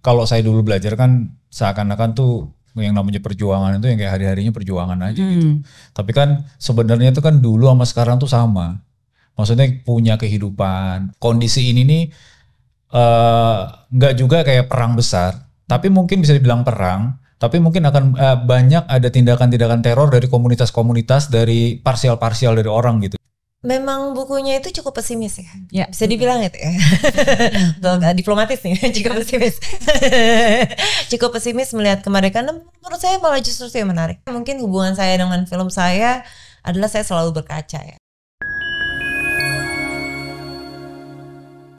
kalau saya dulu belajar kan seakan-akan tuh yang namanya perjuangan itu yang kayak hari-harinya perjuangan aja gitu. Tapi kan sebenarnya itu kan dulu sama sekarang tuh sama. Maksudnya punya kehidupan. Kondisi ini nih nggak juga kayak perang besar, tapi mungkin bisa dibilang perang. Tapi mungkin akan banyak ada tindakan-tindakan teror dari komunitas-komunitas, dari parsial-parsial dari orang gitu. Memang bukunya itu cukup pesimis ya, Ya. bisa dibilang itu ya. Diplomatis nih, cukup pesimis. Cukup pesimis melihat kemerdekaan. Menurut saya malah justru itu yang menarik. Mungkin hubungan saya dengan film saya adalah saya selalu berkaca ya.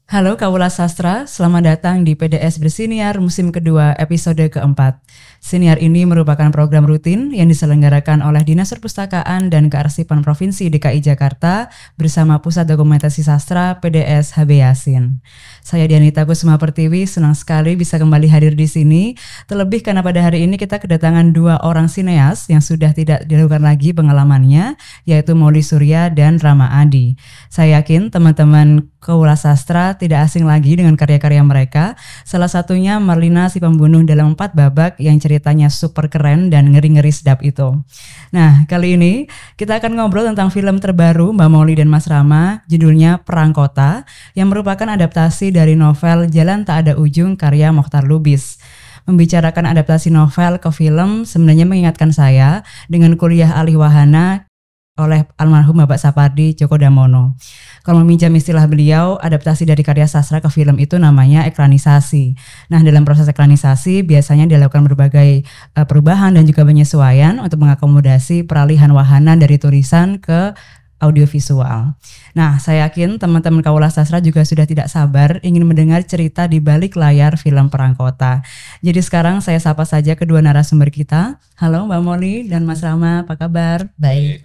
Halo Kawula Sastra, selamat datang di PDS Bersiniar musim kedua episode keempat. Siniar ini merupakan program rutin yang diselenggarakan oleh Dinas Perpustakaan dan Kearsipan Provinsi DKI Jakarta bersama Pusat Dokumentasi Sastra PDS HB Yasin. Saya Dianita Kusuma Pertiwi, senang sekali bisa kembali hadir di sini. Terlebih karena pada hari ini kita kedatangan dua orang sineas yang sudah tidak dilakukan lagi pengalamannya, yaitu Molly Surya dan Rama Adi. Saya yakin teman-teman Kawula Sastra tidak asing lagi dengan karya-karya mereka. Salah satunya Marlina si pembunuh dalam 4 babak yang ceritanya super keren dan ngeri-ngeri sedap itu. Nah, kali ini kita akan ngobrol tentang film terbaru Mbak Molly dan Mas Rama, judulnya Perang Kota, yang merupakan adaptasi dari novel Jalan Tak Ada Ujung karya Mokhtar Lubis. Membicarakan adaptasi novel ke film sebenarnya mengingatkan saya dengan kuliah alih wahana oleh almarhum Bapak Sapardi Djoko Damono. Kalau meminjam istilah beliau, adaptasi dari karya sastra ke film itu namanya ekranisasi. Nah, dalam proses ekranisasi biasanya dilakukan berbagai perubahan dan juga penyesuaian untuk mengakomodasi peralihan wahana dari tulisan ke audiovisual. Nah, saya yakin teman-teman Kawula Sastra juga sudah tidak sabar ingin mendengar cerita di balik layar film Perang Kota. Jadi sekarang saya sapa saja kedua narasumber kita. Halo Mbak Molly dan Mas Rama, apa kabar? Baik.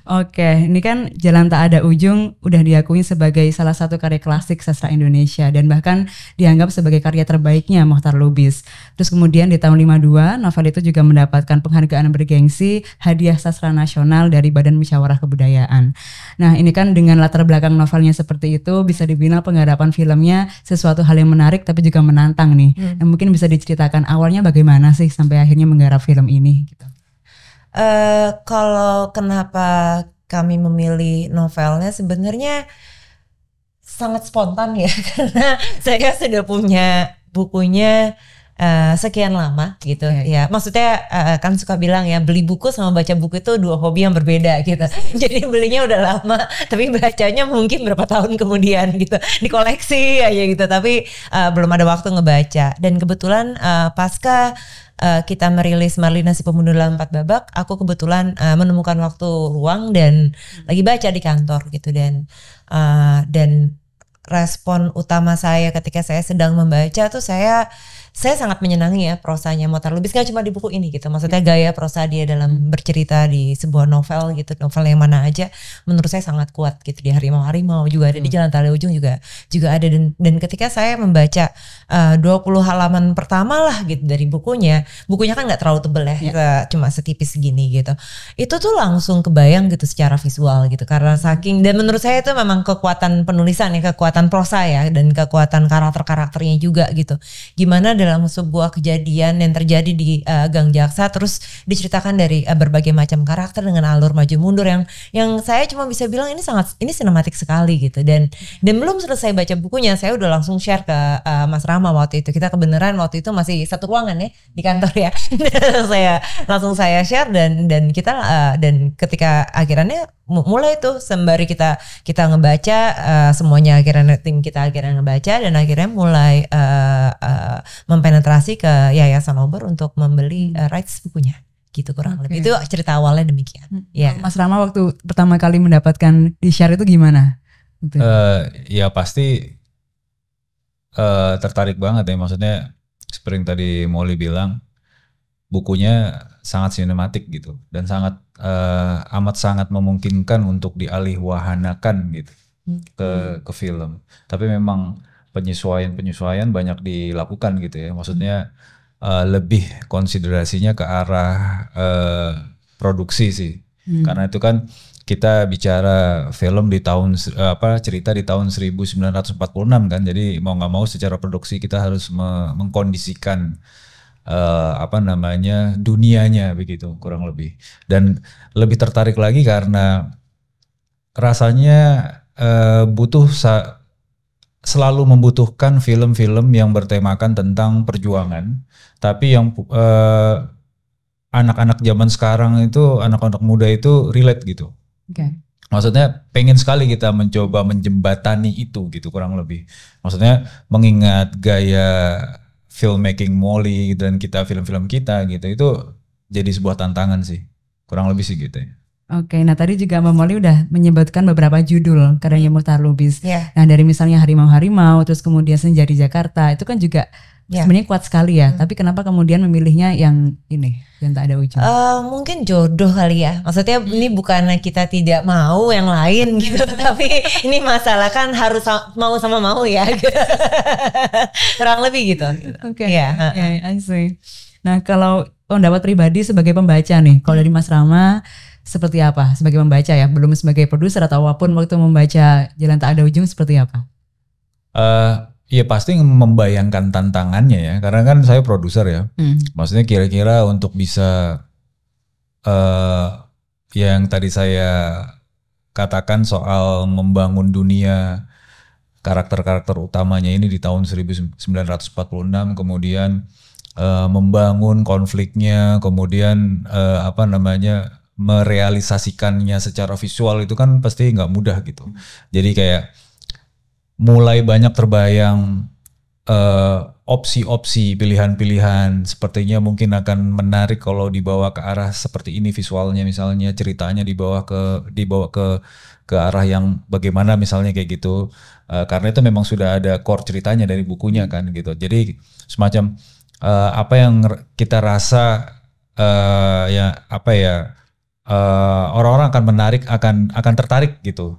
Oke, ini kan Jalan Tak Ada Ujung udah diakui sebagai salah satu karya klasik sastra Indonesia dan bahkan dianggap sebagai karya terbaiknya Mokhtar Lubis. Terus kemudian di tahun 52, novel itu juga mendapatkan penghargaan bergengsi Hadiah Sastra Nasional dari Badan Musyawarah Kebudayaan. Nah, ini kan dengan latar belakang novelnya seperti itu bisa dibilang penggarapan filmnya sesuatu hal yang menarik tapi juga menantang nih. Nah, mungkin bisa diceritakan awalnya bagaimana sih sampai akhirnya menggarap film ini gitu. Kalau kenapa kami memilih novelnya sebenarnya sangat spontan ya karena saya sudah punya bukunya sekian lama gitu ya. Maksudnya kan suka bilang ya, beli buku sama baca buku itu dua hobi yang berbeda gitu. Jadi belinya udah lama tapi bacanya mungkin berapa tahun kemudian gitu, dikoleksi aja gitu, tapi belum ada waktu ngebaca. Dan kebetulan pasca kita merilis Marlina si pembunuh dalam 4 babak, aku kebetulan menemukan waktu luang dan lagi baca di kantor gitu. Dan respon utama saya ketika saya sedang membaca tuh saya sangat menyenangi ya prosanya Mokhtar Lubis, gak cuma di buku ini gitu. Maksudnya gaya prosa dia dalam bercerita di sebuah novel gitu, novel yang mana aja menurut saya sangat kuat gitu. Di Harimau-Harimau juga ada, di Jalan Tak Ada Ujung juga ada, dan ketika saya membaca 20 halaman pertama lah gitu dari bukunya kan gak terlalu tebel ya, cuma setipis segini gitu. Itu tuh langsung kebayang gitu secara visual gitu, karena saking, dan menurut saya itu memang kekuatan penulisan ya, kekuatan prosa ya, dan kekuatan karakter-karakternya juga gitu. Gimana dalam sebuah kejadian yang terjadi di Gang Jaksa terus diceritakan dari berbagai macam karakter dengan alur maju mundur yang saya cuma bisa bilang ini sinematik sekali gitu. Dan belum selesai baca bukunya saya udah langsung share ke Mas Rama waktu itu. Kita kebenaran waktu itu masih satu ruangan ya di kantor ya. saya share dan kita dan ketika akhirnya mulai tuh sembari kita ngebaca, semuanya akhirnya tim kita akhirnya ngebaca dan akhirnya mulai mempenetrasi ke Yayasan Obor untuk membeli rights bukunya gitu, kurang lebih itu cerita awalnya demikian. Ya. Mas Rama waktu pertama kali mendapatkan di share itu gimana? Ya pasti tertarik banget ya, maksudnya seperti yang tadi Molly bilang, bukunya sangat sinematik gitu dan sangat amat sangat memungkinkan untuk dialih wahanakan gitu ke film. Tapi memang penyesuaian banyak dilakukan gitu ya, maksudnya lebih konsiderasinya ke arah produksi sih, karena itu kan kita bicara film di tahun cerita di tahun 1946 kan. Jadi mau nggak mau secara produksi kita harus mengkondisikan dunianya begitu kurang lebih. Dan lebih tertarik lagi karena rasanya selalu membutuhkan film-film yang bertemakan tentang perjuangan, tapi yang anak-anak zaman sekarang itu, anak-anak muda itu relate gitu. Okay. Maksudnya pengen sekali kita mencoba menjembatani itu gitu kurang lebih. Maksudnya mengingat gaya filmmaking Molly dan kita film-film kita gitu, itu jadi sebuah tantangan sih. Kurang lebih sih gitu ya. Oke, nah tadi juga Mbak Molly udah menyebutkan beberapa judul karyanya Mohtar Lubis. Yeah. Nah dari misalnya Harimau-Harimau, terus kemudian Senja di Jakarta, itu kan juga sebenarnya kuat sekali ya. Tapi kenapa kemudian memilihnya yang ini, yang tak ada ujung? Mungkin jodoh kali ya. Maksudnya ini bukan kita tidak mau yang lain gitu, tapi ini masalah kan harus mau sama mau ya. Kurang lebih gitu. Oke, I see. Nah kalau pendapat pribadi sebagai pembaca nih, kalau dari Mas Rama, seperti apa sebagai pembaca ya, belum sebagai produser atau apapun waktu membaca Jalan Tak Ada Ujung seperti apa? Ya pasti membayangkan tantangannya ya, karena kan saya produser ya. Maksudnya kira-kira untuk bisa yang tadi saya katakan soal membangun dunia karakter-karakter utamanya ini di tahun 1946, kemudian membangun konfliknya, kemudian merealisasikannya secara visual itu kan pasti nggak mudah gitu. Jadi kayak mulai banyak terbayang opsi-opsi, pilihan-pilihan, sepertinya mungkin akan menarik kalau dibawa ke arah seperti ini visualnya, misalnya ceritanya dibawa ke arah yang bagaimana misalnya kayak gitu. Karena itu memang sudah ada core ceritanya dari bukunya kan gitu. Jadi semacam apa yang kita rasa orang-orang akan tertarik gitu.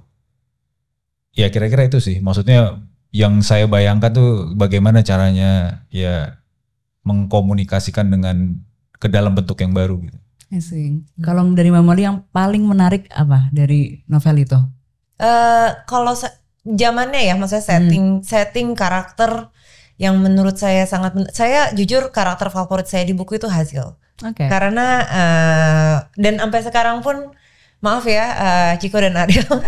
Ya kira-kira itu sih. Maksudnya yang saya bayangkan tuh bagaimana caranya ya mengkomunikasikan dengan ke dalam bentuk yang baru gitu. Kalau dari Mbak Molly yang paling menarik apa dari novel itu? Kalau zamannya ya, maksudnya setting karakter yang menurut saya saya jujur karakter favorit saya di buku itu Hasil. Okay. Karena dan sampai sekarang pun maaf ya Ciko dan Ariel.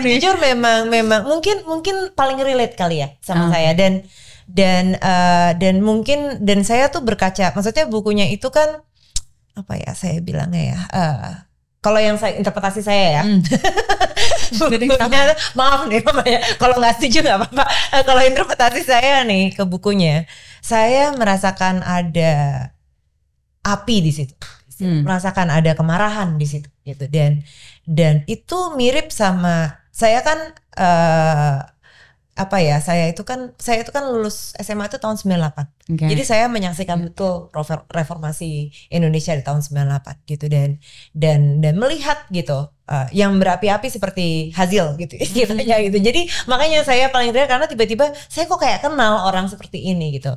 Jujur memang mungkin paling relate kali ya sama saya dan mungkin dan saya tuh berkaca, maksudnya bukunya itu kan apa ya saya bilangnya ya kalau yang interpretasi saya ya bukunya, maaf nih namanya kalau nggak setuju nggak apa-apa. Kalau interpretasi saya nih ke bukunya, saya merasakan ada api di situ, merasakan ada kemarahan di situ gitu, dan itu mirip sama saya kan saya itu kan lulus SMA itu tahun 98. Okay. Jadi saya menyaksikan betul reformasi Indonesia di tahun 98 gitu, dan melihat gitu yang berapi-api seperti Hasil gitu istilahnya gitu. Jadi makanya saya paling tertarik karena tiba-tiba saya kok kayak kenal orang seperti ini gitu.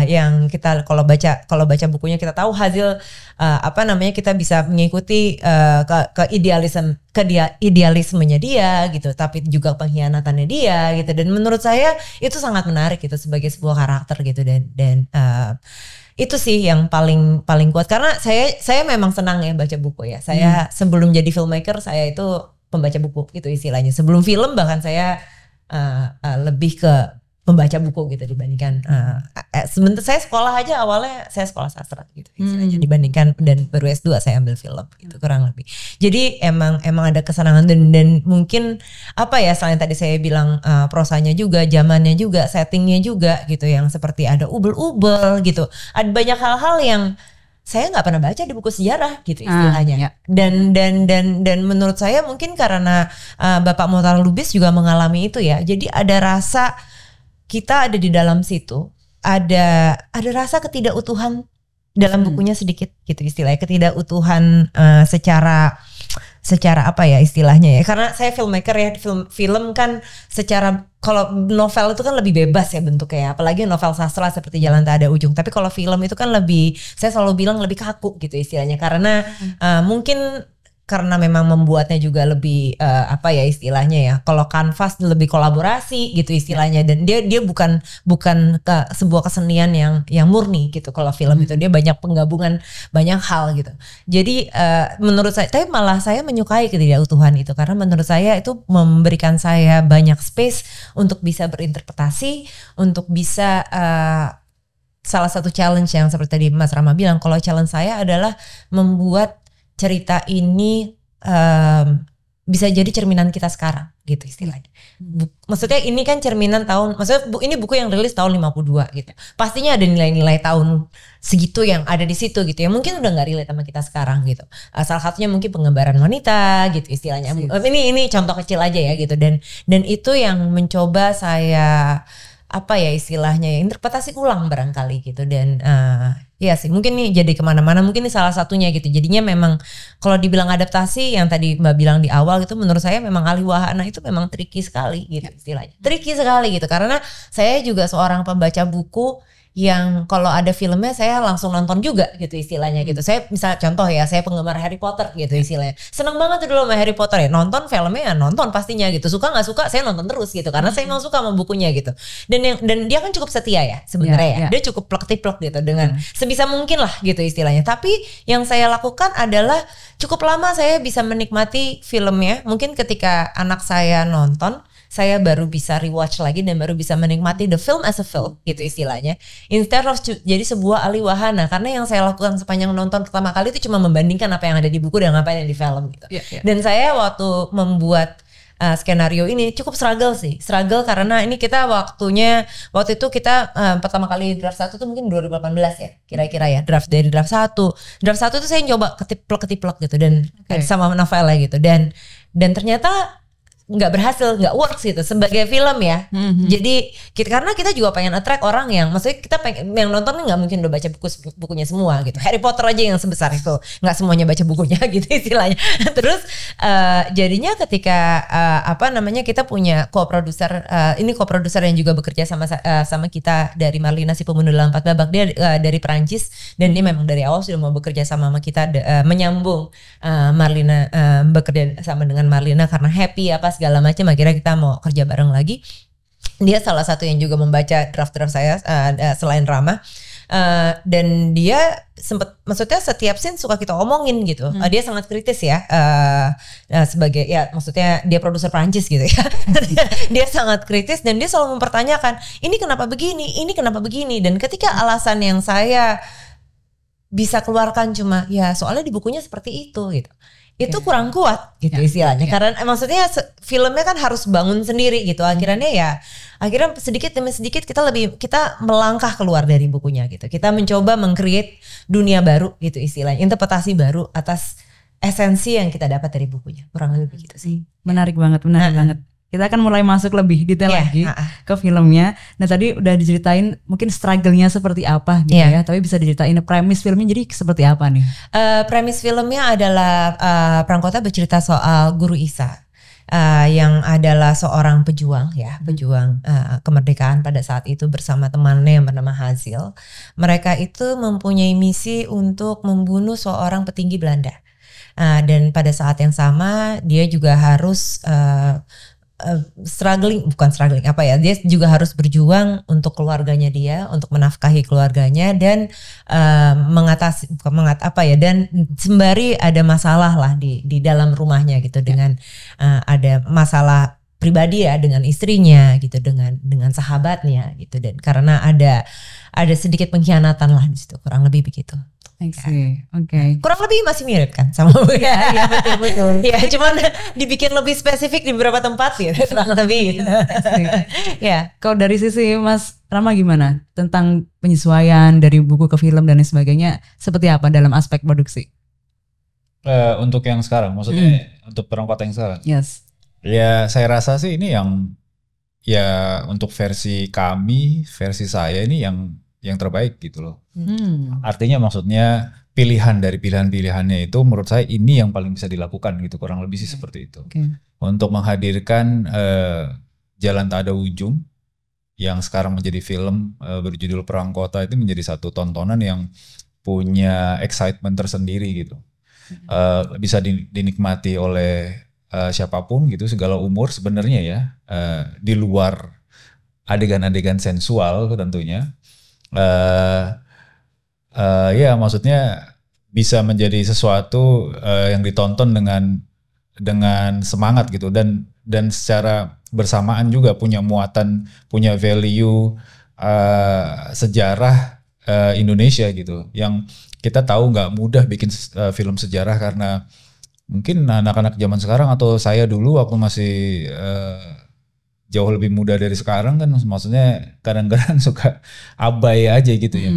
Yang kita kalau baca bukunya kita tahu Hasil kita bisa mengikuti ke idealismenya dia gitu, tapi juga pengkhianatannya dia gitu. Dan menurut saya itu sangat menarik gitu sebagai sebuah karakter gitu, dan itu sih yang paling kuat karena saya memang senang ya baca buku ya. Saya sebelum jadi filmmaker saya itu pembaca buku gitu istilahnya. Sebelum film bahkan saya lebih ke pembaca buku gitu dibandingkan sebentar saya sekolah aja awalnya saya sekolah sastra gitu istilahnya dibandingkan, dan baru S2 saya ambil film gitu kurang lebih. Jadi emang ada kesenangan dan mungkin selain tadi saya bilang prosanya juga, zamannya juga, settingnya juga gitu yang seperti ada ubel-ubel gitu. Ada banyak hal-hal yang saya nggak pernah baca di buku sejarah gitu istilahnya. Dan menurut saya mungkin karena Bapak Mohtar Lubis juga mengalami itu ya. Jadi ada rasa kita ada di dalam situ, ada rasa ketidakutuhan dalam bukunya sedikit gitu istilahnya, ketidakutuhan secara secara apa ya istilahnya ya, karena saya filmmaker ya, film kan secara, kalau novel itu kan lebih bebas ya bentuknya, apalagi novel sastra seperti Jalan Tak Ada Ujung. Tapi kalau film itu kan lebih, saya selalu bilang lebih kaku gitu istilahnya, karena mungkin karena memang membuatnya juga lebih apa ya istilahnya ya, kalau kanvas lebih kolaborasi gitu istilahnya, dan dia bukan sebuah kesenian yang murni gitu. Kalau film itu dia banyak penggabungan banyak hal gitu. Jadi menurut saya, tapi malah saya menyukai ketidakutuhan itu, karena menurut saya itu memberikan saya banyak space untuk bisa berinterpretasi, untuk bisa salah satu challenge yang seperti tadi Mas Rama bilang, kalau challenge saya adalah membuat cerita ini bisa jadi cerminan kita sekarang gitu istilahnya. Maksudnya ini kan cerminan tahun, maksudnya ini buku yang rilis tahun 52 gitu. Pastinya ada nilai-nilai tahun segitu yang ada di situ gitu ya. Mungkin udah gak relate sama kita sekarang gitu. Salah satunya mungkin pengembaraan wanita gitu istilahnya. Ini contoh kecil aja ya gitu, dan itu yang mencoba saya apa ya istilahnya ya, interpretasi ulang barangkali gitu. Dan iya sih, mungkin nih jadi kemana-mana, mungkin ini salah satunya gitu. Jadinya memang kalau dibilang adaptasi yang tadi Mbak bilang di awal gitu, menurut saya memang ahli wahana itu memang tricky sekali gitu istilahnya. Tricky sekali gitu, karena saya juga seorang pembaca buku yang kalau ada filmnya saya langsung nonton juga gitu istilahnya gitu. Saya misal contoh ya, saya penggemar Harry Potter gitu istilahnya. Seneng banget tuh dulu sama Harry Potter ya, nonton filmnya ya nonton pastinya gitu. Suka nggak suka saya nonton terus gitu, karena saya memang suka sama bukunya gitu. Dan dia kan cukup setia ya sebenarnya ya. Dia cukup plek-tiplek gitu dengan sebisa mungkin lah gitu istilahnya. Tapi yang saya lakukan adalah cukup lama saya bisa menikmati filmnya. Mungkin ketika anak saya nonton, saya baru bisa rewatch lagi dan baru bisa menikmati the film as a film gitu istilahnya, instead of jadi sebuah ahli wahana. Karena yang saya lakukan sepanjang nonton pertama kali itu cuma membandingkan apa yang ada di buku dengan apa yang ada di film gitu. Dan saya waktu membuat skenario ini cukup struggle karena ini kita waktu itu kita pertama kali draft 1 tuh mungkin 2018 ya kira-kira ya, dari draft 1 tuh saya coba ketiplek gitu dan sama novelnya gitu, dan ternyata nggak berhasil, nggak works gitu sebagai film ya. Jadi karena kita juga pengen attract orang yang, maksudnya kita pengen yang nonton nggak mungkin udah baca bukunya semua gitu. Harry Potter aja yang sebesar itu nggak semuanya baca bukunya gitu istilahnya. Terus jadinya ketika kita punya co-producer, ini co-producer yang juga bekerja sama kita dari Marlina si Pembunuh Dalam 4 Babak. Dia dari Perancis dan dia memang dari awal sudah mau bekerja sama kita, menyambung Marlina, bekerja sama dengan Marlina karena happy segala macam. Akhirnya kita mau kerja bareng lagi. Dia salah satu yang juga membaca draft-draft saya selain Rama. Dan dia maksudnya setiap scene suka kita omongin gitu. Dia sangat kritis ya, sebagai ya maksudnya dia produser Prancis gitu ya. Dia sangat kritis dan dia selalu mempertanyakan ini kenapa begini. Dan ketika alasan yang saya bisa keluarkan cuma ya soalnya di bukunya seperti itu gitu, itu kurang kuat gitu istilahnya. Karena maksudnya filmnya kan harus bangun sendiri gitu. Akhirnya sedikit demi sedikit kita melangkah keluar dari bukunya gitu. Kita mencoba meng-create dunia baru gitu istilahnya, interpretasi baru atas esensi yang kita dapat dari bukunya. Kurang lebih begitu sih. Menarik banget. Kita akan mulai masuk lebih detail lagi ke filmnya. Nah tadi udah diceritain mungkin struggle-nya seperti apa gitu ya. Tapi bisa diceritain premis filmnya jadi seperti apa nih? Premis filmnya adalah Prangkota bercerita soal Guru Isa. Yang adalah seorang pejuang kemerdekaan pada saat itu bersama temannya yang bernama Hazil. Mereka itu mempunyai misi untuk membunuh seorang petinggi Belanda. Dan pada saat yang sama dia juga harus dia juga harus berjuang untuk keluarganya dia, untuk menafkahi keluarganya dan dan sembari ada masalah lah di dalam rumahnya gitu, dengan ada masalah pribadi ya dengan istrinya gitu, dengan sahabatnya gitu, dan karena ada sedikit pengkhianatan lah di situ, kurang lebih begitu. Oke. Kurang lebih masih mirip kan sama ya betul. Ya cuman dibikin lebih spesifik di beberapa tempat ya kurang lebih. Ya. Kalau dari sisi Mas Rama gimana tentang penyesuaian dari buku ke film dan lain sebagainya, seperti apa dalam aspek produksi? Untuk yang sekarang, maksudnya untuk Perangkota yang sekarang. Yes. Ya saya rasa sih ini yang ya untuk versi saya ini yang yang terbaik gitu loh. Artinya maksudnya pilihan dari pilihan-pilihannya itu menurut saya ini yang paling bisa dilakukan gitu, kurang lebih sih seperti itu. Untuk menghadirkan Jalan Tak Ada Ujung yang sekarang menjadi film berjudul Perang Kota itu menjadi satu tontonan yang punya excitement tersendiri gitu. Bisa dinikmati oleh siapapun gitu, segala umur sebenarnya ya, di luar adegan-adegan sensual tentunya. Ya maksudnya bisa menjadi sesuatu yang ditonton dengan semangat gitu, dan secara bersamaan juga punya muatan, punya value sejarah Indonesia gitu, yang kita tahu nggak mudah bikin film sejarah, karena mungkin anak-anak zaman sekarang atau saya dulu waktu masih jauh lebih muda dari sekarang kan, maksudnya kadang-kadang suka abai aja gitu ya.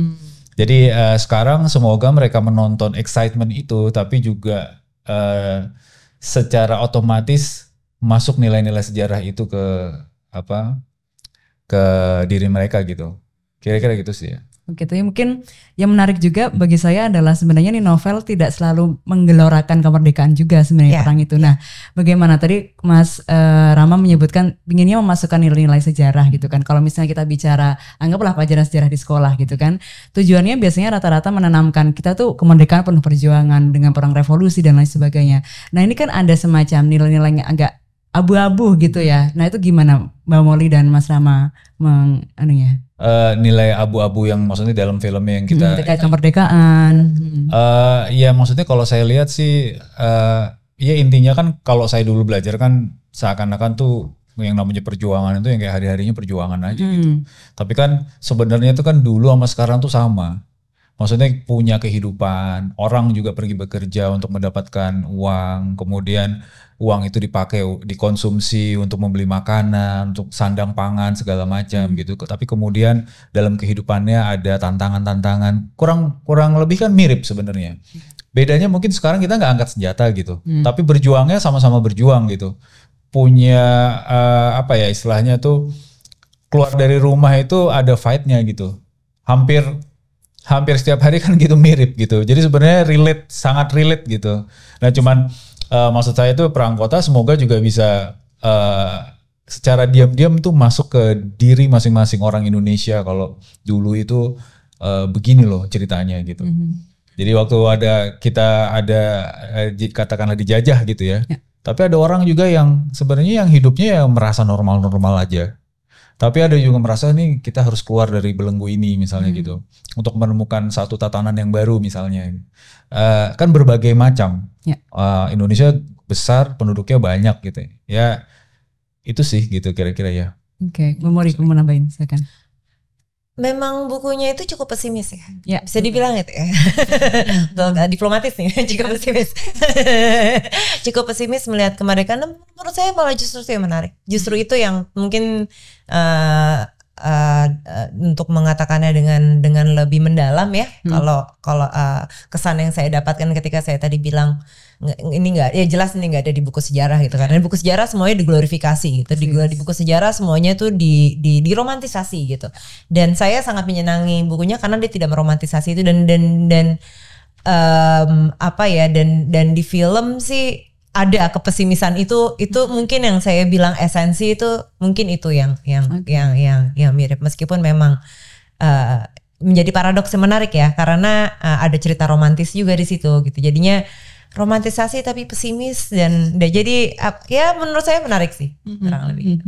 Jadi sekarang semoga mereka menonton excitement itu, tapi juga secara otomatis masuk nilai-nilai sejarah itu ke diri mereka gitu. Kira-kira gitu sih ya. Oke, tapi mungkin yang menarik juga bagi saya adalah sebenarnya nih novel tidak selalu menggelorakan kemerdekaan juga sebenarnya perang itu. Nah, bagaimana tadi Mas Rama menyebutkan inginnya memasukkan nilai-nilai sejarah gitu kan. Kalau misalnya kita bicara anggaplah pelajaran sejarah di sekolah gitu kan, tujuannya biasanya rata-rata menanamkan kita tuh kemerdekaan penuh perjuangan dengan perang revolusi dan lain sebagainya. Nah, ini kan ada semacam nilai-nilai yang agak abu-abu gitu ya. Nah, itu gimana Mbak Molly dan Mas Rama nilai abu-abu yang maksudnya dalam filmnya yang kita terkait kemerdekaan. Ya maksudnya kalau saya lihat sih ya intinya kan kalau saya dulu belajar kan seakan-akan tuh yang namanya perjuangan itu yang kayak hari-harinya perjuangan aja gitu. Tapi kan sebenarnya itu kan dulu sama sekarang tuh sama. Maksudnya punya kehidupan, orang juga pergi bekerja untuk mendapatkan uang, kemudian uang itu dipakai, dikonsumsi untuk membeli makanan, untuk sandang pangan segala macam gitu. Tapi kemudian dalam kehidupannya ada tantangan-tantangan, kurang lebih kan mirip sebenarnya. Bedanya mungkin sekarang kita nggak angkat senjata gitu, tapi berjuangnya sama-sama berjuang gitu. Punya apa ya istilahnya tuh, keluar dari rumah itu ada fight-nya gitu. Hampir setiap hari kan gitu mirip gitu. Jadi sebenarnya sangat relate gitu. Nah cuman maksud saya itu Perang Kota semoga juga bisa secara diam-diam tuh masuk ke diri masing-masing orang Indonesia. Kalau dulu itu begini loh ceritanya gitu. Jadi waktu kita ada katakanlah dijajah gitu ya. Tapi ada orang juga yang sebenarnya yang hidupnya ya merasa normal-normal aja. Tapi ada juga merasa nih kita harus keluar dari belenggu ini misalnya gitu. Untuk menemukan satu tatanan yang baru misalnya. Kan berbagai macam. Indonesia besar, penduduknya banyak gitu. Ya itu sih gitu kira-kira ya. Oke, Memori mau nambahin silakan. Memang bukunya itu cukup pesimis ya. Bisa dibilang itu ya. Diplomatis nih, cukup pesimis. Cukup pesimis melihat kemerdekaan. Menurut saya malah justru itu yang menarik. Justru itu yang mungkin untuk mengatakannya dengan lebih mendalam ya. Kalau kesan yang saya dapatkan ketika saya tadi bilang ini enggak, ya jelas ini enggak ada di buku sejarah gitu kan. Di buku sejarah semuanya diglorifikasi gitu. Di buku sejarah semuanya tuh diromantisasi gitu. Dan saya sangat menyenangi bukunya karena dia tidak meromantisasi itu dan apa ya, dan di film sih ada kepesimisan itu mungkin yang saya bilang esensi itu mungkin itu yang mirip, meskipun memang menjadi paradoks yang menarik ya, karena ada cerita romantis juga di situ gitu. Jadinya romantisasi tapi pesimis dan jadi ya menurut saya menarik sih kurang lebih.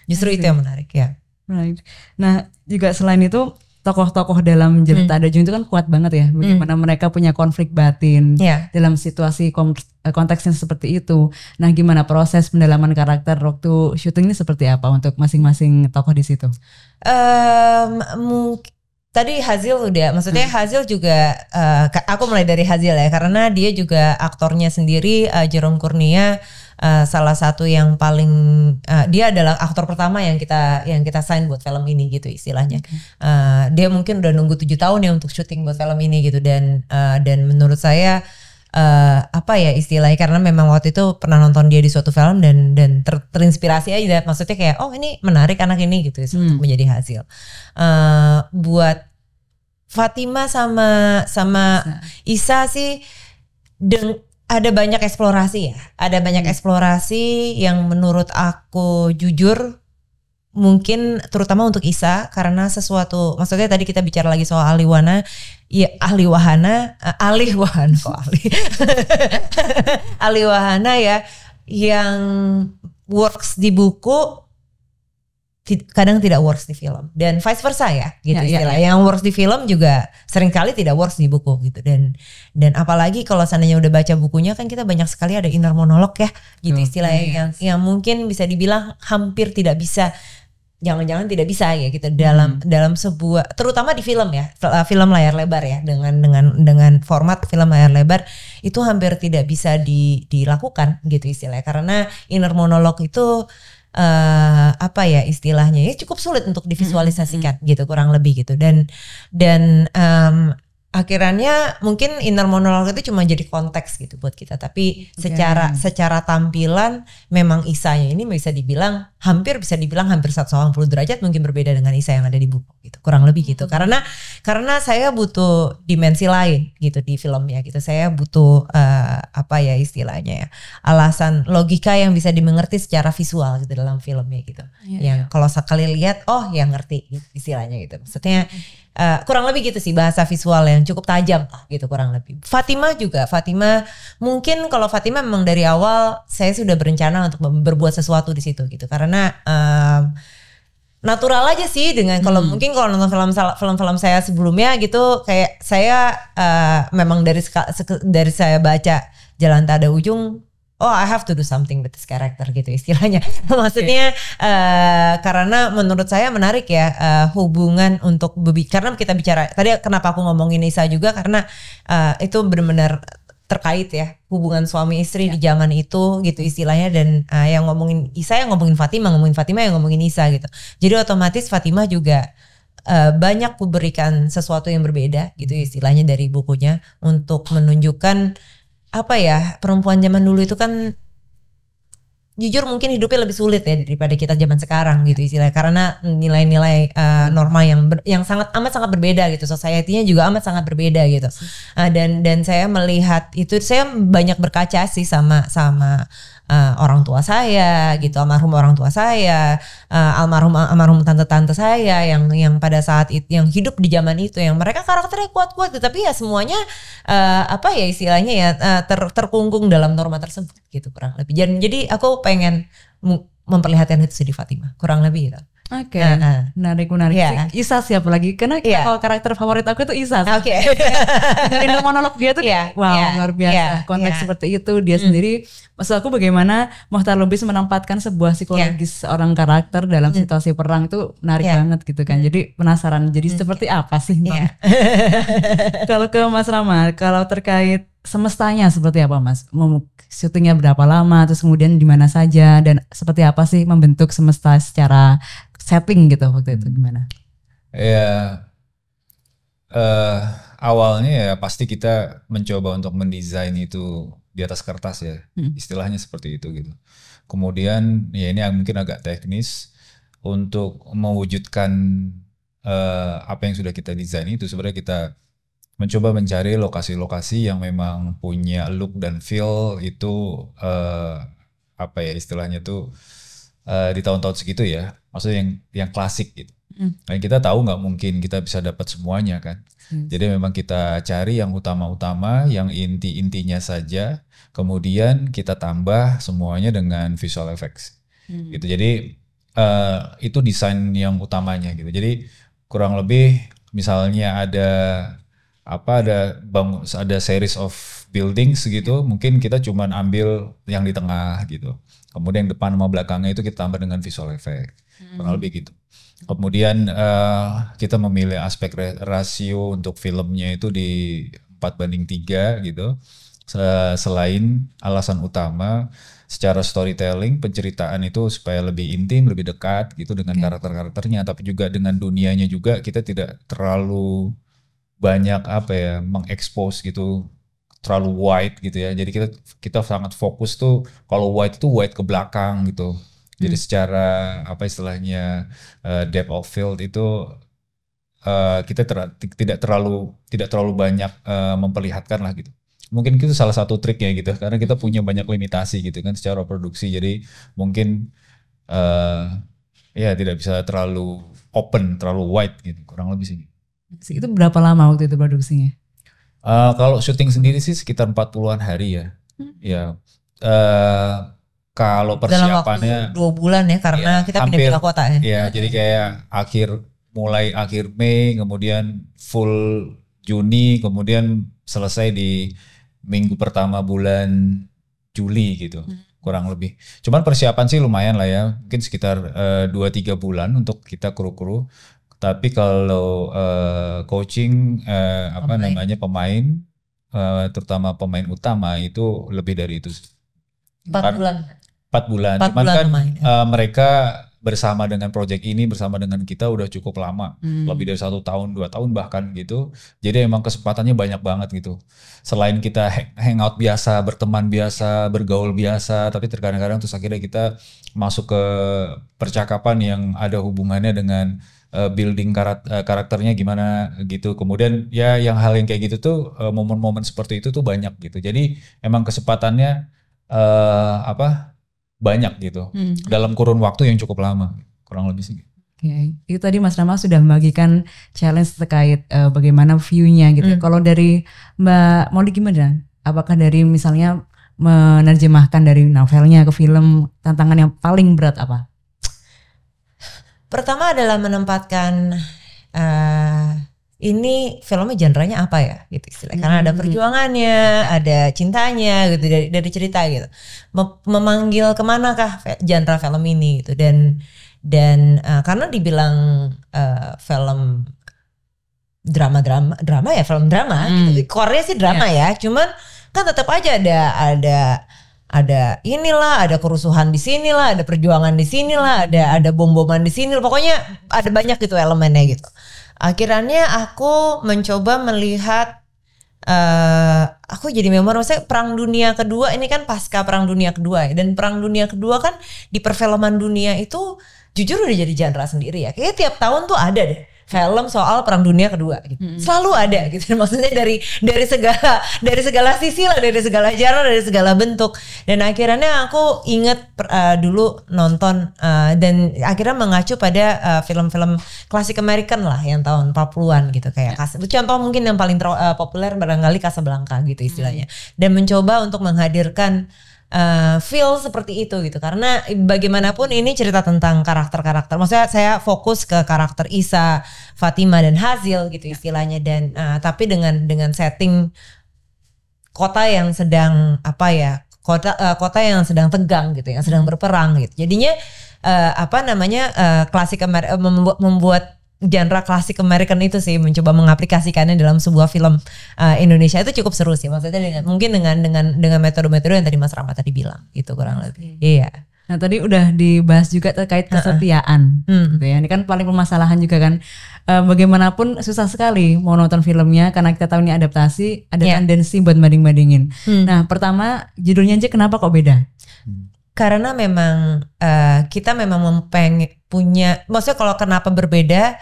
Justru itu yang menarik ya. Right. Nah juga selain itu tokoh-tokoh dalam Jalan Tak Ada Ujung itu kan kuat banget ya. Bagaimana mereka punya konflik batin dalam situasi konteks yang seperti itu. Nah gimana proses pendalaman karakter waktu syuting ini seperti apa untuk masing-masing tokoh di situ? Tadi Hazil udah, maksudnya Hazil juga, aku mulai dari Hazil ya, karena dia juga aktornya sendiri, Jerome Kurnia, salah satu yang paling, dia adalah aktor pertama yang kita sign buat film ini gitu istilahnya. Dia mungkin udah nunggu 7 tahun ya untuk syuting buat film ini gitu, dan menurut saya apa ya istilahnya, karena memang waktu itu pernah nonton dia di suatu film dan terinspirasi aja, maksudnya kayak oh ini menarik anak ini gitu untuk menjadi Hazil. Buat Fatima sama Isa sih ada banyak eksplorasi ya. Ada banyak eksplorasi yang menurut aku jujur mungkin terutama untuk Isa karena sesuatu, maksudnya tadi kita bicara lagi soal alih wahana kok alih wahana ya, yang works di buku kadang tidak works di film dan vice versa ya gitu istilahnya. Yang works di film juga seringkali tidak works di buku gitu, dan apalagi kalau seandainya udah baca bukunya kan kita banyak sekali ada inner monolog ya gitu istilahnya, yang mungkin bisa dibilang hampir tidak bisa, jangan-jangan tidak bisa ya gitu dalam sebuah, terutama di film ya, film layar lebar ya, dengan format film layar lebar itu hampir tidak bisa dilakukan gitu istilahnya, karena inner monolog itu apa ya istilahnya ya cukup sulit untuk divisualisasikan gitu kurang lebih gitu, dan akhirnya mungkin inner monolog itu cuma jadi konteks gitu buat kita, tapi secara tampilan memang Isanya ini hampir bisa dibilang hampir 180 derajat mungkin berbeda dengan Isa yang ada di buku gitu, kurang lebih gitu. Karena saya butuh dimensi lain gitu di filmnya gitu. Saya butuh apa ya istilahnya ya, alasan logika yang bisa dimengerti secara visual gitu dalam filmnya gitu. Yang kalau sekali lihat yang ngerti gitu, istilahnya gitu. Maksudnya kurang lebih gitu sih, bahasa visual yang cukup tajam lah gitu kurang lebih. Fatima mungkin kalau Fatima memang dari awal saya sudah berencana untuk berbuat sesuatu di situ gitu, karena natural aja sih dengan kalau mungkin kalau nonton film-film saya sebelumnya gitu, kayak saya memang dari saya baca Jalan Tak Ada Ujung, I have to do something with this character gitu istilahnya. Maksudnya karena menurut saya menarik ya hubungan untuk karena kita bicara tadi, kenapa aku ngomongin Isa juga karena itu benar-benar terkait ya hubungan suami istri di zaman itu gitu istilahnya, dan yang ngomongin Isa yang ngomongin Fatima yang ngomongin Isa gitu. Jadi otomatis Fatima juga banyak kuberikan sesuatu yang berbeda gitu istilahnya dari bukunya untuk menunjukkan apa ya, perempuan zaman dulu itu kan jujur mungkin hidupnya lebih sulit ya daripada kita zaman sekarang gitu istilahnya, karena nilai-nilai norma yang sangat berbeda gitu, society-nya juga amat sangat berbeda gitu. Dan saya melihat itu, saya banyak berkaca sih sama orang tua saya gitu, almarhum orang tua saya, almarhum tante-tante saya yang pada saat itu yang hidup di zaman itu, yang mereka karakternya kuat-kuat gitu, tapi ya semuanya apa ya istilahnya ya terkungkung dalam norma tersebut gitu kurang lebih. Jadi aku pengen memperlihatkan itu di Fatima kurang lebih gitu. Oke, menarik. Yeah. Isa siapa lagi? Karena kalau karakter favorit aku itu Isa. Oke. Inner monolog dia tuh luar biasa. Konteks seperti itu dia sendiri. Maksud aku bagaimana Mohtar Lubis menempatkan sebuah psikologis seorang karakter dalam situasi perang itu menarik banget gitu kan. Jadi penasaran. Jadi seperti apa sih? Kalau ke Mas Rama, kalau terkait semestanya seperti apa Mas? Syutingnya berapa lama? Terus kemudian di mana saja? Dan seperti apa sih membentuk semesta secara setting gitu waktu itu gimana? Ya awalnya ya pasti kita mencoba untuk mendesain itu di atas kertas ya, istilahnya seperti itu gitu. Kemudian ya ini mungkin agak teknis untuk mewujudkan apa yang sudah kita desain itu, sebenarnya kita mencoba mencari lokasi-lokasi yang memang punya look dan feel itu apa ya istilahnya tuh di tahun-tahun segitu ya, maksudnya yang klasik gitu. Dan kita tahu nggak mungkin kita bisa dapat semuanya kan. Jadi memang kita cari yang utama-utama, yang inti-intinya saja, kemudian kita tambah semuanya dengan visual effects gitu. Jadi itu desain yang utamanya gitu. Jadi kurang lebih misalnya ada series of buildings gitu, mungkin kita cuman ambil yang di tengah gitu. Kemudian yang depan sama belakangnya itu kita tambah dengan visual effect. Kurang lebih gitu. Kemudian kita memilih aspek rasio untuk filmnya itu di 4:3 gitu. Selain alasan utama secara storytelling, penceritaan itu supaya lebih intim, lebih dekat gitu dengan karakter-karakternya, tapi juga dengan dunianya juga kita tidak terlalu banyak mengekspos gitu, terlalu wide gitu ya. Jadi kita sangat fokus tuh, kalau wide itu wide ke belakang gitu. Jadi secara apa istilahnya depth of field itu kita tidak terlalu banyak memperlihatkan lah gitu. Mungkin itu salah satu triknya gitu, karena kita punya banyak limitasi gitu kan secara produksi. Jadi mungkin ya tidak bisa terlalu open, terlalu wide gitu, kurang lebih sih. Itu berapa lama waktu itu produksinya? Kalau syuting sendiri sih sekitar 40-an hari ya. Ya. Kalau persiapannya dalam waktu 2 bulan ya, karena kita pindah-pindah kota ya. Ya, jadi kayak mulai akhir Mei, kemudian full Juni, kemudian selesai di minggu pertama bulan Juli gitu. Kurang lebih. Cuman persiapan sih lumayan lah ya. Mungkin sekitar 2-3 bulan untuk kita kru-kru. Tapi kalau coaching pemain terutama pemain utama itu lebih dari itu. 4 bulan. 4 bulan. Cuman kan mereka bersama dengan project ini, bersama dengan kita udah cukup lama. Lebih dari 1 tahun, 2 tahun bahkan gitu. Jadi emang kesempatannya banyak banget gitu. Selain kita hangout biasa, berteman biasa, bergaul biasa, tapi terkadang-kadang terus akhirnya kita masuk ke percakapan yang ada hubungannya dengan building karakternya gimana gitu. Kemudian ya yang hal yang kayak gitu tuh momen-momen seperti itu tuh banyak gitu. Jadi emang kesempatannya banyak gitu dalam kurun waktu yang cukup lama, kurang lebih sih. Oke, itu tadi Mas Rama sudah membagikan challenge terkait bagaimana view-nya gitu. Kalau dari Mbak Maudy gimana? Apakah dari misalnya menerjemahkan dari novelnya ke film, tantangan yang paling berat apa? Pertama adalah menempatkan ini filmnya genrenya apa ya gitu istilahnya. Karena ada perjuangannya, ada cintanya gitu dari cerita gitu. Memanggil kemanakah genre film ini gitu, dan karena dibilang film drama ya, film drama gitu. Korea sih drama ya, cuman kan tetap aja ada inilah, ada kerusuhan di sinilah, ada perjuangan di sinilah, ada bom-boman di sini, pokoknya ada banyak gitu elemennya gitu. Akhirnya aku mencoba melihat, aku jadi memori, maksudnya Perang Dunia Kedua ini kan pasca Perang Dunia Kedua ya, dan Perang Dunia Kedua kan di perfilman dunia itu jujur udah jadi genre sendiri ya. Kayaknya tiap tahun tuh ada deh film soal Perang Dunia Kedua gitu. Selalu ada gitu. Maksudnya dari segala sisi lah, dari segala genre, dari segala bentuk. Dan akhirnya aku inget dulu nonton dan akhirnya mengacu pada film-film klasik American lah yang tahun 40-an gitu, kayak contoh mungkin yang paling populer barangkali Casablanca gitu istilahnya. Dan mencoba untuk menghadirkan feel seperti itu gitu, karena bagaimanapun ini cerita tentang karakter-karakter. Maksudnya saya fokus ke karakter Isa, Fatima dan Hazil gitu istilahnya, dan tapi dengan setting kota yang sedang kota yang sedang tegang gitu, yang sedang berperang gitu. Jadinya klasik membuat genre klasik American itu sih, mencoba mengaplikasikannya dalam sebuah film Indonesia itu cukup seru sih. Maksudnya dengan metode-metode yang tadi Mas Rama tadi bilang gitu, kurang lebih. Iya. Nah tadi udah dibahas juga terkait kesetiaan gitu ya. Ini kan paling permasalahan juga kan. Bagaimanapun susah sekali mau nonton filmnya, karena kita tahu ini adaptasi, ada tendensi buat banding-bandingin. Nah pertama, judulnya aja kenapa kok beda? Karena memang kita memang punya, maksudnya kalau kenapa berbeda,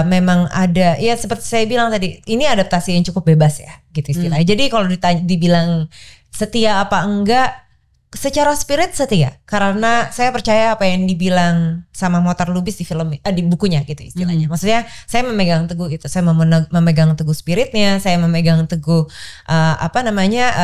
memang ada ya seperti saya bilang tadi, ini adaptasi yang cukup bebas ya gitu istilahnya. Jadi kalau dibilang setia apa enggak, secara spirit setia, karena saya percaya apa yang dibilang sama Motar Lubis di film di bukunya gitu istilahnya. Maksudnya saya memegang teguh itu, saya memegang teguh spiritnya, saya memegang teguh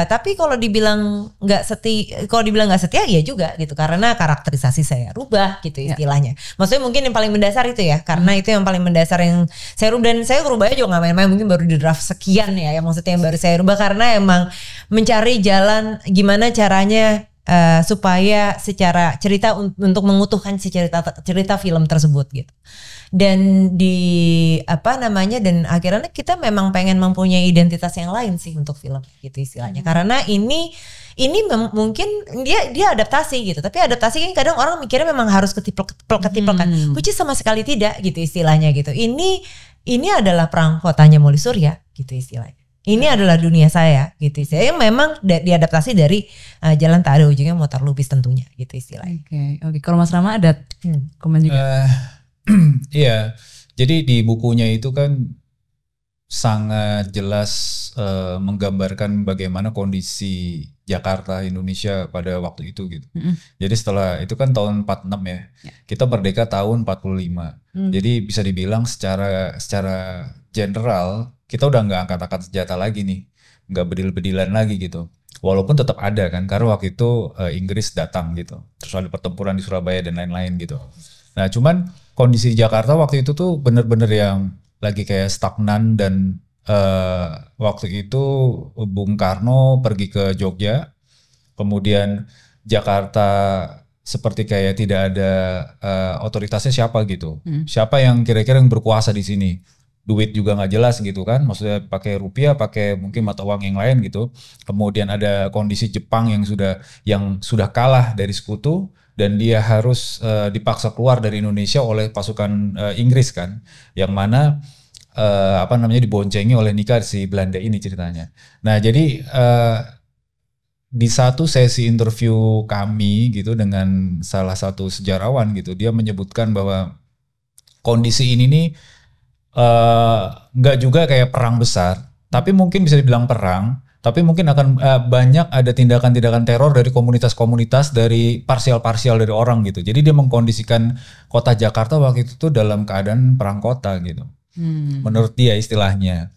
tapi kalau dibilang nggak setia ya juga gitu, karena karakterisasi saya rubah gitu istilahnya. Maksudnya mungkin yang paling mendasar itu ya, karena itu yang paling mendasar yang saya rubah, dan saya rubahnya juga nggak main-main, mungkin baru di draft sekian ya maksudnya yang baru saya rubah, karena emang mencari jalan gimana caranya supaya secara cerita untuk mengutuhkan si cerita film tersebut gitu. Dan dan akhirnya kita memang pengen mempunyai identitas yang lain sih untuk film gitu istilahnya. Karena ini mungkin dia adaptasi gitu, tapi adaptasi kan kadang orang mikirnya memang harus ketiplek-ketiplek kan, which is sama sekali tidak gitu istilahnya gitu. Ini adalah perang kotanya Moli Surya gitu istilahnya. Ini adalah dunia saya gitu. Saya memang diadaptasi dari Jalan Tak Ada Ujungnya Motar Lubis tentunya gitu istilahnya. Oke. Kalau Mas Rama ada komen juga? Iya. Jadi di bukunya itu kan sangat jelas menggambarkan bagaimana kondisi Jakarta Indonesia pada waktu itu gitu. Jadi setelah itu kan tahun 46 ya. Kita merdeka tahun 45. Jadi bisa dibilang secara general kita udah nggak angkat-angkat senjata lagi nih, nggak bedil-bedilan lagi gitu. Walaupun tetap ada kan, karena waktu itu Inggris datang gitu. Terus ada pertempuran di Surabaya dan lain-lain gitu. Nah cuman kondisi Jakarta waktu itu tuh bener-bener yang lagi kayak stagnan dan waktu itu Bung Karno pergi ke Jogja, kemudian Jakarta seperti kayak tidak ada otoritasnya siapa gitu, siapa yang kira-kira yang berkuasa di sini, duit juga nggak jelas gitu kan, maksudnya pakai rupiah, pakai mungkin mata uang yang lain gitu, kemudian ada kondisi Jepang yang sudah kalah dari sekutu. Dan dia harus dipaksa keluar dari Indonesia oleh pasukan Inggris kan, yang mana diboncengi oleh Nika si Belanda ini ceritanya. Nah jadi di satu sesi interview kami gitu dengan salah satu sejarawan gitu, dia menyebutkan bahwa kondisi ini nih nggak juga kayak perang besar, tapi mungkin bisa dibilang perang. Tapi mungkin akan banyak ada tindakan-tindakan teror dari komunitas-komunitas, dari parsial-parsial dari orang gitu. Jadi dia mengkondisikan kota Jakarta waktu itu tuh dalam keadaan perang kota gitu. Menurut dia istilahnya.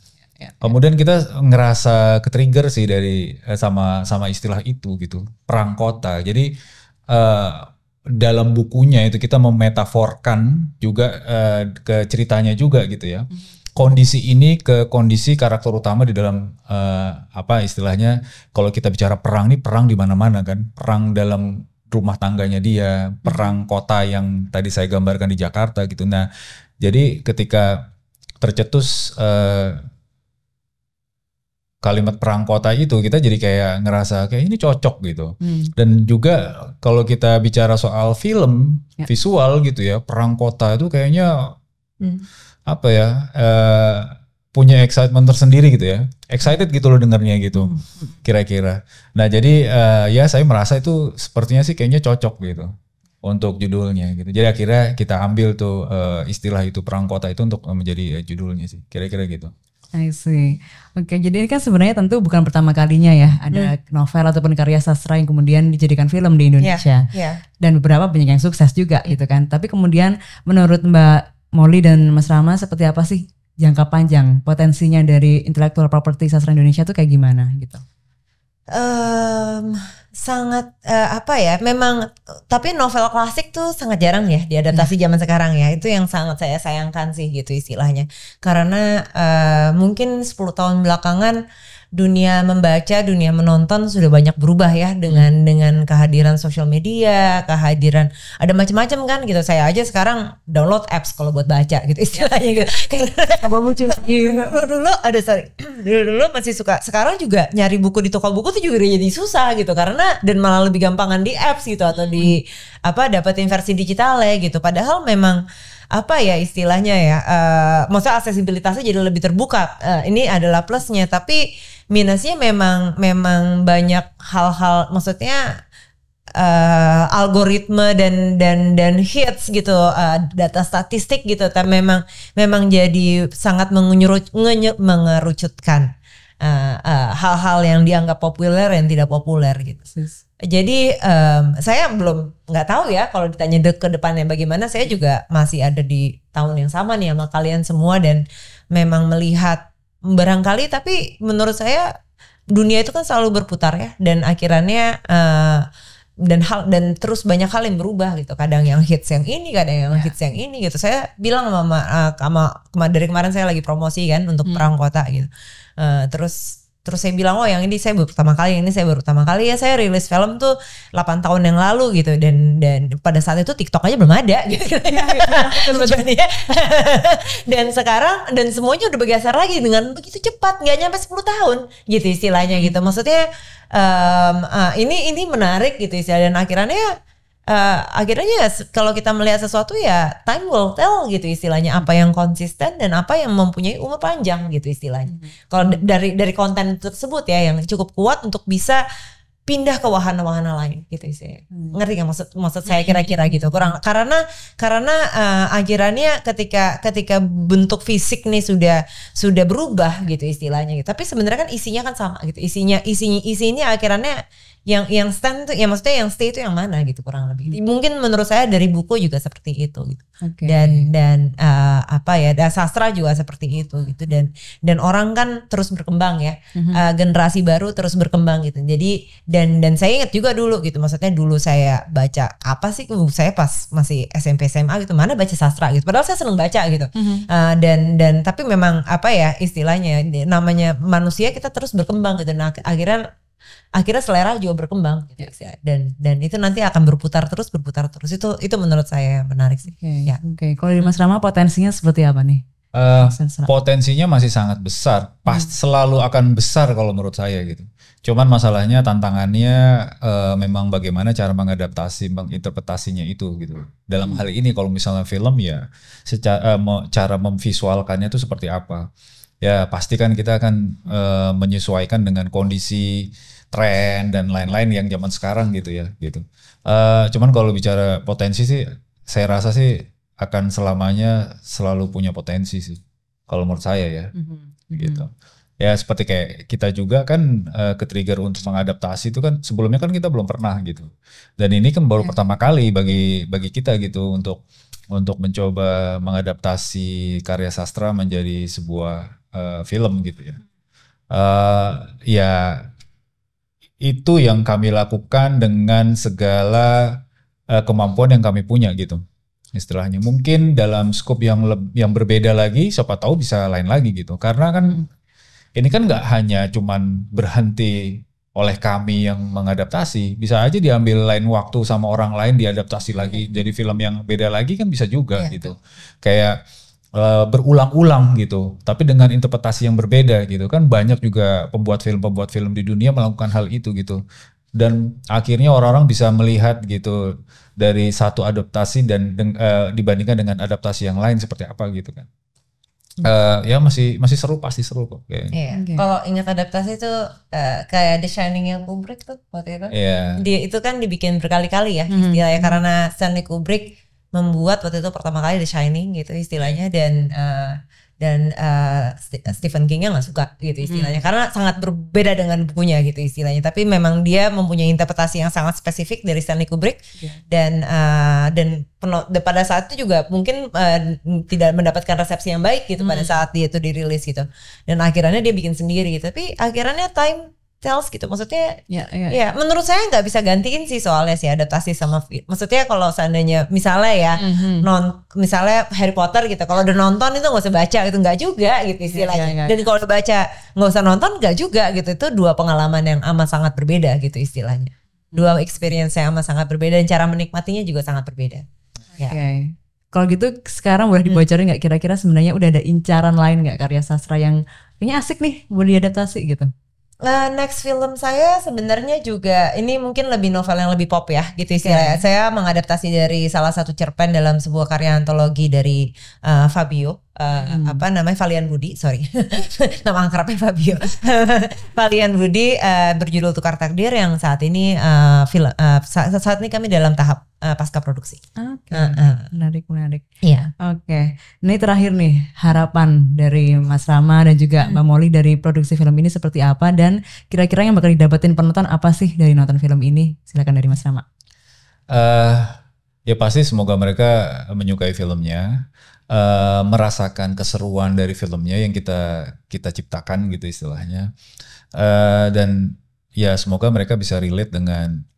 Kemudian kita ngerasa ke-trigger sih dari sama istilah itu gitu, perang kota. Jadi dalam bukunya itu kita memetaforkan juga ke ceritanya juga gitu ya. Kondisi ini ke kondisi karakter utama di dalam istilahnya kalau kita bicara perang nih, perang di mana-mana kan, perang dalam rumah tangganya dia, perang kota yang tadi saya gambarkan di Jakarta gitu. Nah jadi ketika tercetus kalimat perang kota itu, kita jadi kayak ngerasa kayak ini cocok gitu. Dan juga kalau kita bicara soal film visual gitu ya, perang kota itu kayaknya punya excitement tersendiri gitu ya, excited gitu loh dengarnya gitu, kira-kira. Nah jadi ya saya merasa itu sepertinya sih kayaknya cocok gitu untuk judulnya gitu. Jadi akhirnya kita ambil tuh istilah itu perang kota itu untuk menjadi judulnya sih, kira-kira gitu. I see. Oke, jadi ini kan sebenarnya tentu bukan pertama kalinya ya ada novel ataupun karya sastra yang kemudian dijadikan film di Indonesia. Dan beberapa banyak yang sukses juga gitu kan. Tapi kemudian menurut Mbak Molly dan Mas Rama, seperti apa sih jangka panjang potensinya dari intellectual property sastra Indonesia tuh kayak gimana gitu? Sangat memang, tapi novel klasik tuh sangat jarang ya diadaptasi zaman sekarang ya. Itu yang sangat saya sayangkan sih gitu istilahnya. Karena mungkin 10 tahun belakangan dunia membaca, dunia menonton sudah banyak berubah ya dengan kehadiran sosial media, kehadiran ada macam-macam kan gitu. Saya aja sekarang download apps kalau buat baca gitu istilahnya gitu. Dulu masih suka, sekarang juga nyari buku di toko buku tuh juga jadi susah gitu karena dan malah lebih gampangan di apps gitu atau di dapetin versi digitalnya gitu. Padahal memang istilahnya ya, maksudnya aksesibilitasnya jadi lebih terbuka. Ini adalah plusnya, tapi minusnya memang banyak hal-hal, maksudnya algoritma dan hits gitu, data statistik gitu, tapi memang jadi sangat mengerucutkan hal-hal yang dianggap populer yang tidak populer gitu. Jadi saya nggak tahu ya kalau ditanya ke depannya bagaimana. Saya juga masih ada di tahun yang sama nih sama kalian semua dan memang melihat barangkali, tapi menurut saya dunia itu kan selalu berputar ya, dan akhirannya dan terus banyak hal yang berubah gitu. Kadang yang hits yang ini, kadang yang hits yang ini gitu. Saya bilang sama dari kemarin saya lagi promosi kan untuk perang kota gitu. Terus saya bilang yang ini saya baru pertama kali, ya saya rilis film tuh 8 tahun yang lalu gitu, dan pada saat itu TikTok aja belum ada gitu. Dan sekarang dan semuanya udah bergeser lagi dengan begitu cepat, nggak nyampe 10 tahun gitu istilahnya gitu. Maksudnya ini menarik gitu istilahnya, dan akhirnya kalau kita melihat sesuatu ya time will tell gitu istilahnya, apa yang konsisten dan apa yang mempunyai umur panjang gitu istilahnya. Kalau dari konten tersebut ya yang cukup kuat untuk bisa pindah ke wahana-wahana lain gitu sih. Ngerti gak maksud saya kira-kira gitu. Kurang karena akhirannya ketika bentuk fisik nih sudah berubah gitu istilahnya gitu. Tapi sebenarnya kan isinya kan sama gitu. Isinya akhirannya yang stand tuh, ya maksudnya yang stay itu yang mana gitu kurang lebih. Mungkin menurut saya dari buku juga seperti itu gitu. Dan sastra juga seperti itu gitu, dan orang kan terus berkembang ya. Generasi baru terus berkembang gitu. Jadi dan saya ingat juga dulu gitu, maksudnya dulu saya baca apa sih, saya pas masih SMP SMA gitu, mana baca sastra gitu. Padahal saya seneng baca gitu. Dan tapi memang istilahnya namanya manusia, kita terus berkembang gitu. Nah, akhirnya selera juga berkembang gitu ya. Dan itu nanti akan berputar terus itu menurut saya menarik sih. Kalau di Mas Rama potensinya seperti apa nih? Potensinya masih sangat besar, selalu akan besar kalau menurut saya gitu. Cuman masalahnya, tantangannya memang bagaimana cara menginterpretasinya itu gitu. Dalam hal ini kalau misalnya film ya cara memvisualkannya itu seperti apa. Ya pasti kan kita akan menyesuaikan dengan kondisi, tren dan lain-lain yang zaman sekarang gitu ya gitu. Cuman kalau bicara potensi sih, saya rasa sih akan selamanya selalu punya potensi sih kalau menurut saya ya. Gitu. Ya seperti kayak kita juga kan ke-trigger untuk mengadaptasi itu kan sebelumnya kan kita belum pernah gitu. Dan ini kan baru pertama kali bagi kita gitu untuk mencoba mengadaptasi karya sastra menjadi sebuah film gitu ya. Ya itu yang kami lakukan dengan segala kemampuan yang kami punya gitu. Istilahnya mungkin dalam skop yang berbeda lagi, siapa tahu bisa lain lagi gitu. Karena kan ini kan nggak hanya cuman berhenti oleh kami yang mengadaptasi, bisa aja diambil lain waktu sama orang lain diadaptasi lagi jadi film yang beda lagi kan bisa juga gitu. Kayak berulang-ulang gitu, tapi dengan interpretasi yang berbeda gitu kan. Banyak juga pembuat film di dunia melakukan hal itu gitu, dan akhirnya orang-orang bisa melihat gitu dari satu adaptasi dan dibandingkan dengan adaptasi yang lain seperti apa gitu kan. Ya masih seru, pasti seru kok kayaknya. Kalau ingat adaptasi itu kayak The Shining yang Kubrick tuh waktu itu. Dia itu kan dibikin berkali-kali ya istilahnya, karena Stanley Kubrick membuat waktu itu pertama kali The Shining gitu istilahnya, dan Stephen King nggak suka gitu istilahnya, karena sangat berbeda dengan bukunya gitu istilahnya. Tapi memang dia mempunyai interpretasi yang sangat spesifik dari Stanley Kubrick, dan pada saat itu juga mungkin tidak mendapatkan resepsi yang baik gitu pada saat dia itu dirilis gitu. Dan akhirnya dia bikin sendiri gitu. Tapi akhirnya time tells gitu, maksudnya ya menurut saya nggak bisa gantiin sih soalnya sih adaptasi sama film. Maksudnya kalau seandainya misalnya ya misalnya Harry Potter gitu, kalau udah nonton itu nggak usah baca gitu, nggak juga gitu istilahnya. Dan kalau udah baca nggak usah nonton nggak juga gitu. Itu dua pengalaman yang amat sangat berbeda gitu istilahnya. Dua experience yang amat sangat berbeda, dan cara menikmatinya juga sangat berbeda. Kalau gitu sekarang boleh dibocorin nggak kira-kira sebenarnya udah ada incaran lain nggak karya sastra yang kayaknya asik nih buat diadaptasi gitu? Next film saya sebenarnya juga ini mungkin lebih novel yang lebih pop ya gitu istilahnya. Saya mengadaptasi dari salah satu cerpen dalam sebuah karya antologi dari Fabio, Valian Budi, nama akrabnya Fabio. Valian Budi, berjudul Tukar Takdir, yang saat ini saat ini kami dalam tahap pasca produksi. Menarik. Iya. Ini terakhir nih, harapan dari Mas Rama dan juga Mbak Molly dari produksi film ini seperti apa, dan kira-kira yang bakal didapetin penonton apa sih dari nonton film ini? Silakan dari Mas Rama. Ya pasti semoga mereka menyukai filmnya, merasakan keseruan dari filmnya yang kita ciptakan gitu istilahnya, dan ya semoga mereka bisa relate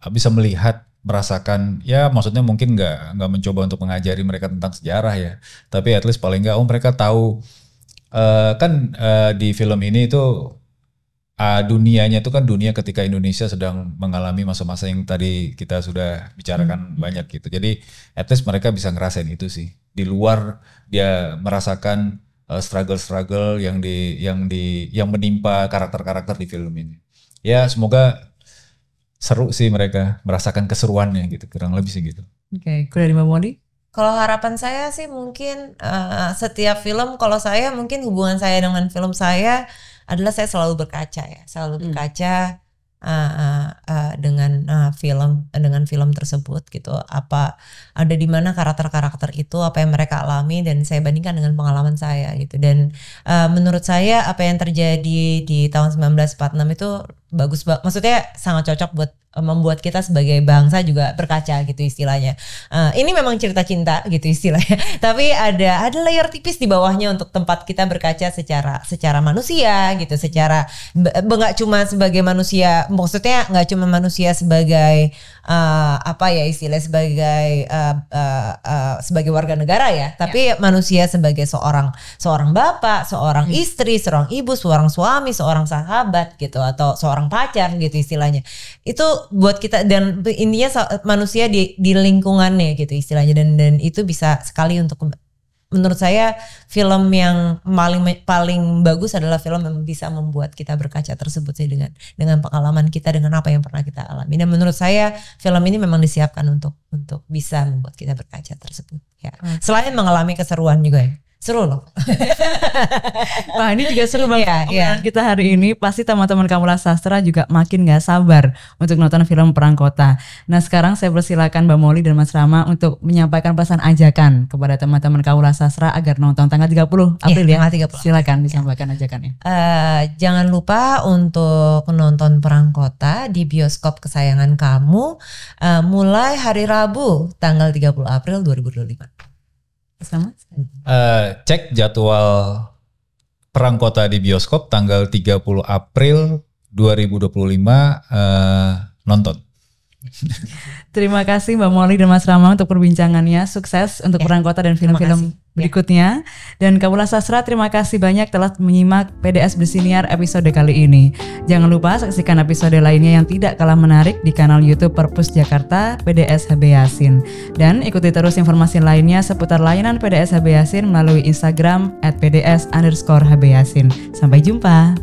bisa melihat, merasakan, ya maksudnya mungkin nggak mencoba untuk mengajari mereka tentang sejarah ya, tapi at least paling nggak mereka tahu di film ini itu dunianya itu kan dunia ketika Indonesia sedang mengalami masa-masa yang tadi kita sudah bicarakan banyak gitu. Jadi at least mereka bisa ngerasain itu sih, di luar dia merasakan struggle yang menimpa karakter-karakter di film ini. Ya semoga seru sih mereka merasakan keseruannya gitu, kurang lebih sih gitu. Dari Mbak Molly? Kalau harapan saya sih mungkin setiap film, kalau saya mungkin hubungan saya dengan film saya adalah saya selalu berkaca ya, dengan film tersebut gitu. Apa ada di mana karakter-karakter itu, apa yang mereka alami, dan saya bandingkan dengan pengalaman saya gitu. Dan menurut saya apa yang terjadi di tahun 1946 itu bagus banget, maksudnya sangat cocok buat membuat kita sebagai bangsa juga berkaca gitu istilahnya. Ini memang cerita cinta gitu istilahnya, tapi ada layer tipis di bawahnya untuk tempat kita berkaca secara manusia gitu, secara nggak cuma sebagai manusia, maksudnya nggak cuma manusia sebagai sebagai warga negara ya, tapi manusia sebagai seorang bapak, seorang istri, seorang ibu, seorang suami, seorang sahabat gitu, atau seorang pacar gitu istilahnya. Itu buat kita, dan intinya manusia di lingkungannya gitu istilahnya, dan itu bisa sekali untuk, menurut saya film yang paling bagus adalah film yang bisa membuat kita berkaca tersebut sih, dengan pengalaman kita, dengan apa yang pernah kita alami. Dan menurut saya film ini memang disiapkan untuk bisa membuat kita berkaca tersebut ya. Selain mengalami keseruan juga ya. Seru loh. Wah, ini juga seru banget. Ya. Kita hari ini pasti teman-teman Kaula Sastra juga makin gak sabar untuk nonton film Perang Kota. Nah, sekarang saya persilakan Mbak Molly dan Mas Rama untuk menyampaikan pesan ajakan kepada teman-teman Kaula Sastra agar nonton tanggal 30 April ya. 30. Silakan disampaikan ajakannya. Jangan lupa untuk nonton Perang Kota di bioskop kesayangan kamu mulai hari Rabu tanggal 30 April 2025. Sama? Cek jadwal Perang Kota di bioskop tanggal 30 April 2025, nonton. Terima kasih Mbak Molly dan Mas Rama untuk perbincangannya. Sukses untuk Perang Kota dan film-film berikutnya. Dan Kaula Sastra, terima kasih banyak telah menyimak PDS Bersiniar episode kali ini. Jangan lupa saksikan episode lainnya yang tidak kalah menarik di kanal YouTube Perpus Jakarta PDS HB Yasin. Dan ikuti terus informasi lainnya seputar layanan PDS HB Yasin melalui Instagram @PDS_HB Yasin. Sampai jumpa.